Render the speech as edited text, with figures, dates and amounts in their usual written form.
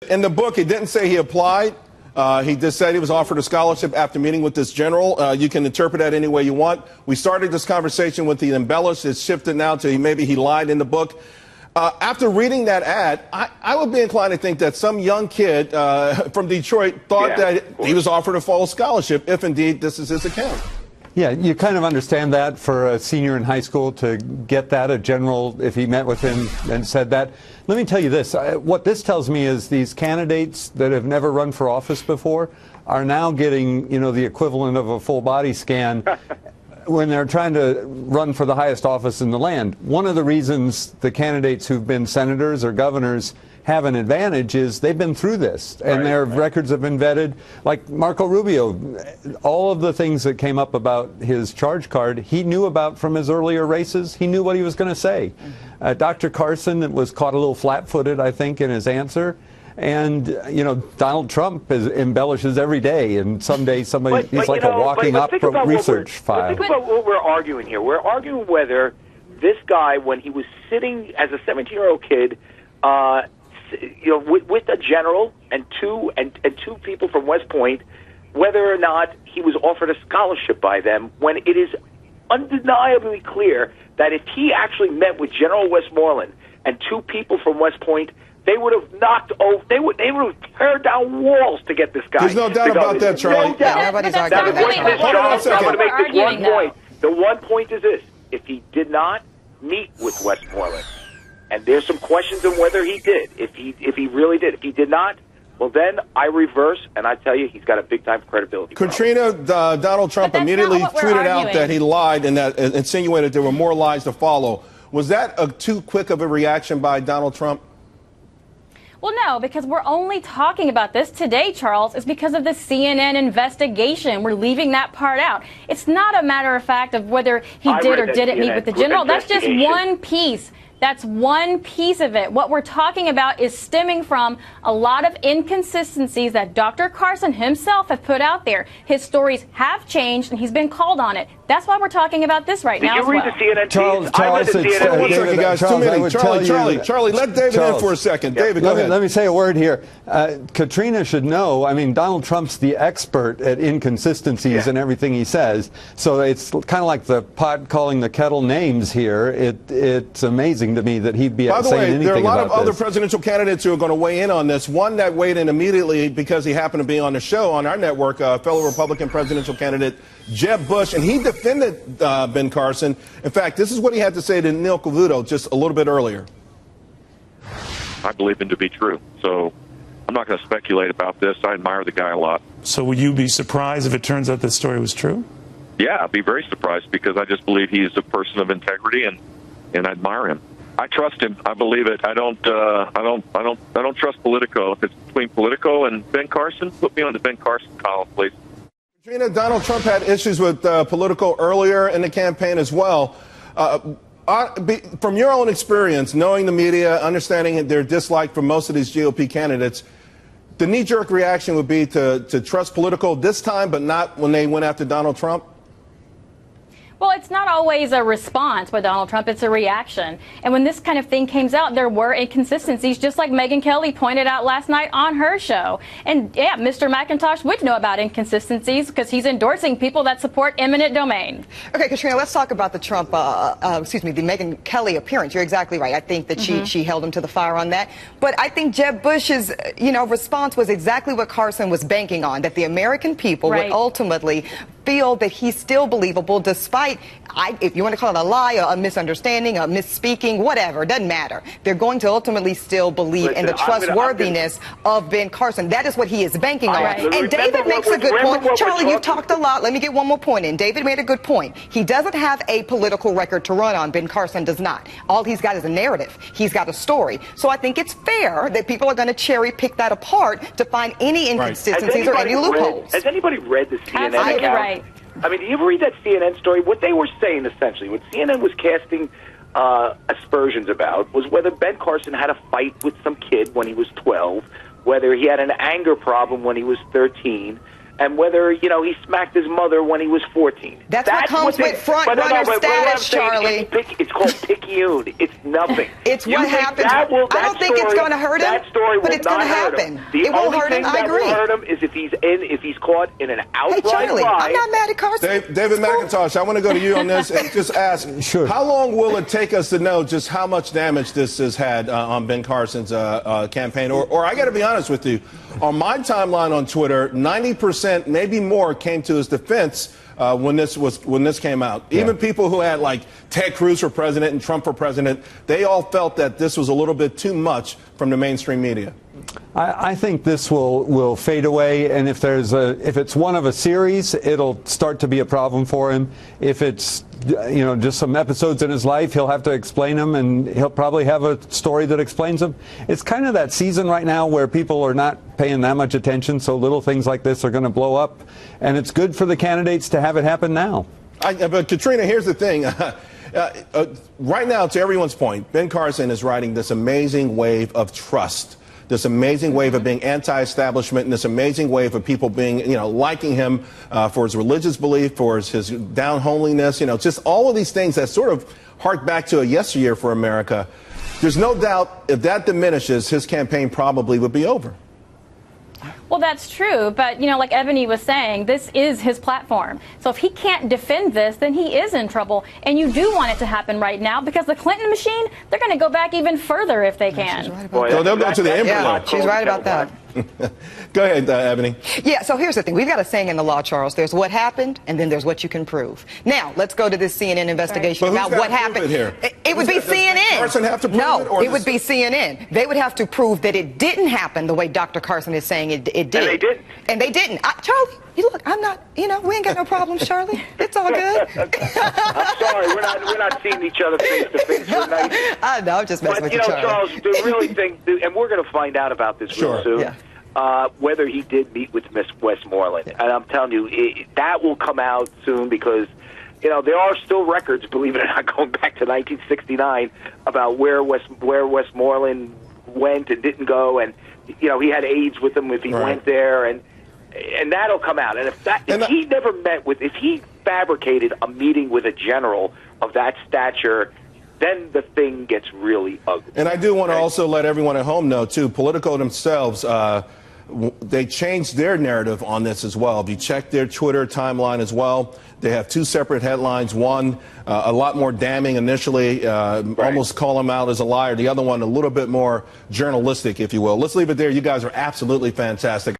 In the book, he didn't say he applied. He just said he was offered a scholarship after meeting with this general. You can interpret that any way you want. We started this conversation with the embellished. It's shifted now to maybe he lied in the book. After reading that ad, I would be inclined to think that some young kid from Detroit thought that he was offered a full scholarship, if indeed this is his account. Yeah, you kind of understand that for a senior in high school to get that, a general, if he met with him and said that. Let me tell you this. What this tells me is these candidates that have never run for office before are now getting, you know, the equivalent of a full body scan when they're trying to run for the highest office in the land. One of the reasons the candidates who've been senators or governors have an advantage is they've been through this, and their records have been vetted. Like Marco Rubio, all of the things that came up about his charge card, he knew about from his earlier races. He knew what he was going to say. Dr. Carson was caught a little flat-footed, I think, in his answer. And, you know, Donald Trump embellishes every day, and someday somebody, he's like a walking opera research file. Think about what we're arguing here. We're arguing whether this guy, when he was sitting as a 17-year-old kid, you know, with a general and two people from West Point, whether or not he was offered a scholarship by them, when it is undeniably clear that if he actually met with General Westmoreland and two people from West Point, they would have knocked over, they would have teared down walls to get this guy. There's no doubt about that, Charlie. No doubt. Nobody's arguing that. Hold on a second. I'm going to make this one point. The one point is this: if he did not meet with Westmoreland, and there's some questions on whether he did, if he really did. If he did not, well, then I reverse, and I tell you, he's got a big-time credibility Katrina, Donald Trump immediately tweeted out that he lied and that insinuated there were more lies to follow. Was that too quick of a reaction by Donald Trump? Well, no, because we're only talking about this today, Charles, is because of the CNN investigation. We're leaving that part out. It's not a matter of fact of whether he did or didn't meet with the general. That's just one piece. That's one piece of it. What we're talking about is stemming from a lot of inconsistencies that Dr. Carson himself has put out there. His stories have changed, and he's been called on it. That's why we're talking about this right now. Did you read the CNN? Charles, I read the CNN. One second, guys. 2 minutes. Charlie, let David in for a second. David, go ahead. Let me say a word here. Katrina should know, I mean, Donald Trump's the expert at inconsistencies in everything he says. So it's kind of like the pot calling the kettle names here. It's amazing to me that he'd be saying anything about this. By the way, there are a lot of other presidential candidates who are going to weigh in on this. One that weighed in immediately because he happened to be on the show on our network, fellow Republican presidential candidate Jeb Bush, and he defended Ben Carson. In fact, this is what he had to say to Neil Cavuto just a little bit earlier. I believe him to be true, so I'm not going to speculate about this. I admire the guy a lot. So will you be surprised if it turns out this story was true? Yeah, I'd be very surprised because I just believe he's a person of integrity and I admire him. I trust him. I believe it. I don't trust Politico. If it's between Politico and Ben Carson, put me on the Ben Carson column, please. Katrina, Donald Trump had issues with Politico earlier in the campaign as well. From your own experience, knowing the media, understanding their dislike for most of these GOP candidates, the knee-jerk reaction would be to trust Politico this time, but not when they went after Donald Trump? Well, it's not always a response by Donald Trump. It's a reaction. And when this kind of thing came out, there were inconsistencies, just like Megyn Kelly pointed out last night on her show. And, yeah, Mr. McIntosh would know about inconsistencies because he's endorsing people that support eminent domain. Okay, Katrina, let's talk about the Trump, the Megyn Kelly appearance. You're exactly right. I think that she held him to the fire on that. But I think Jeb Bush's, response was exactly what Carson was banking on, that the American people would ultimately feel that he's still believable despite, if you want to call it a lie, a misunderstanding, a misspeaking, whatever, it doesn't matter. They're going to ultimately still believe in the trustworthiness of Ben Carson. That is what he is banking on. And David makes a good point. Charlie, you've talked a lot. Let me get one more point in. David made a good point. He doesn't have a political record to run on. Ben Carson does not. All he's got is a narrative. He's got a story. So I think it's fair that people are going to cherry pick that apart to find any inconsistencies or any loopholes. Has anybody read the CNN account? Right. I mean, do you ever read that CNN story? What they were saying, essentially, what CNN was casting aspersions about was whether Ben Carson had a fight with some kid when he was 12, whether he had an anger problem when he was 13, and whether, he smacked his mother when he was 14. That's what comes with front-runner status, Charlie. It's called picayune. It's nothing. It's what happens. I don't think it's going to hurt him, that story but it's going to happen. It won't hurt him, I agree. What will hurt him is if he's caught in an outright Charlie, lie. I'm not mad at Carson. David McIntosh, I want to go to you on this and just ask, how long will it take us to know just how much damage this has had on Ben Carson's campaign? Or I got to be honest with you, on my timeline on Twitter, 90%, maybe more, came to his defense when this came out. Yeah. Even people who had like Ted Cruz for president and Trump for president, they all felt that this was a little bit too much from the mainstream media. I think this will fade away, and if it's one of a series, it'll start to be a problem for him. If it's just some episodes in his life, he'll have to explain them, and he'll probably have a story that explains them. It's kind of that season right now where people are not paying that much attention, so little things like this are going to blow up, and it's good for the candidates to have it happen now. But Katrina, here's the thing. Right now, to everyone's point, Ben Carson is riding this amazing wave of trust, this amazing wave of being anti-establishment, and this amazing wave of people being, liking him for his religious belief, for his down homeliness, just all of these things that sort of hark back to a yesteryear for America. There's no doubt if that diminishes, his campaign probably would be over. Well, that's true, but, like Eboni was saying, this is his platform. So if he can't defend this, then he is in trouble. And you do want it to happen right now because the Clinton machine, they're going to go back even further if they can. She's right about that. They'll go to the embryo. Yeah, she's right about that. Go ahead, Eboni. Yeah, so here's the thing. We've got a saying in the law, Charles. There's what happened, and then there's what you can prove. Now, let's go to this CNN investigation about what happened. It would be CNN. Does Carson have to prove it? No, it would be CNN. They would have to prove that it didn't happen the way Dr. Carson is saying it did. And they didn't. And they didn't. Charlie, look, I'm not, we ain't got no problems, Charlie. It's all good. I'm sorry, we're not seeing each other face to face tonight. I know, I'm just messing with you, Charles, the really thing, and we're going to find out about this real soon. Yeah. Whether he did meet with Miss Westmoreland. And I'm telling you, that will come out soon because, there are still records, believe it or not, going back to 1969 about where Westmoreland went and didn't go. And, he had AIDS with him if he went there. And that'll come out. And if he never met with, if he fabricated a meeting with a general of that stature, then the thing gets really ugly. And I do want to also let everyone at home know, too, Politico themselves, they changed their narrative on this as well. If you check their Twitter timeline as well, they have two separate headlines. One, a lot more damning initially, almost call him out as a liar. The other one, a little bit more journalistic, if you will. Let's leave it there. You guys are absolutely fantastic.